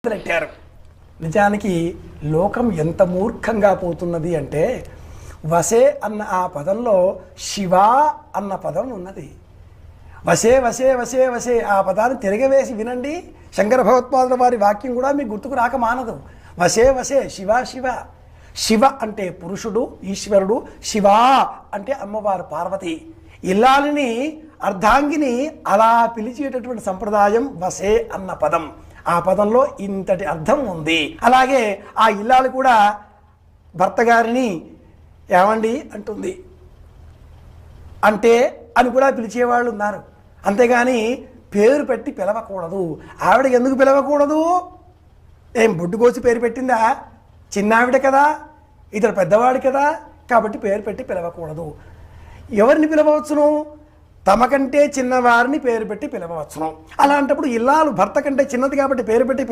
మొదలెట్టారు. నిజానికి లోకం ఎంత మూర్ఖంగా పోతున్నది అంటే వసే అన్న ఆ పదంలో శివ అన్న పదం ఉన్నది. వసే వసే వసే వసే ఆ పదాన్ని తిరగవేసి వినండి. శంకర భగవత్పాదుల వారి వాక్యం కూడా మీకు గుర్తుకు రాక మానదు. వసే వసే శివ శివ. శివ అంటే పురుషుడు ఈశ్వరుడు, శివ అంటే అమ్మవారు పార్వతి. ఇల్లాలిని అర్ధాంగిని అలా పిలిచేటటువంటి సంప్రదాయం వసే అన్న పదం. ఆ పదంలో ఇంతటి అర్థం ఉంది. అలాగే ఆ ఇల్లాలు కూడా భర్త గారిని ఏమండి అంటుంది, అంటే అని కూడా పిలిచేవాళ్ళు ఉన్నారు. అంతేగాని పేరు పెట్టి పిలవకూడదు. ఆవిడకి ఎందుకు పిలవకూడదు? ఏం బొడ్డు కోసి పేరు పెట్టిందా? చిన్నావిడ కదా, ఇతడు పెద్దవాడు కదా, కాబట్టి పేరు పెట్టి పిలవకూడదు. ఎవరిని పిలవచ్చును? తమకంటే చిన్నవారిని పేరు పెట్టి పిలవచ్చును. అలాంటప్పుడు ఇల్లాలు భర్త కంటే చిన్నది కాబట్టి పేరు పెట్టి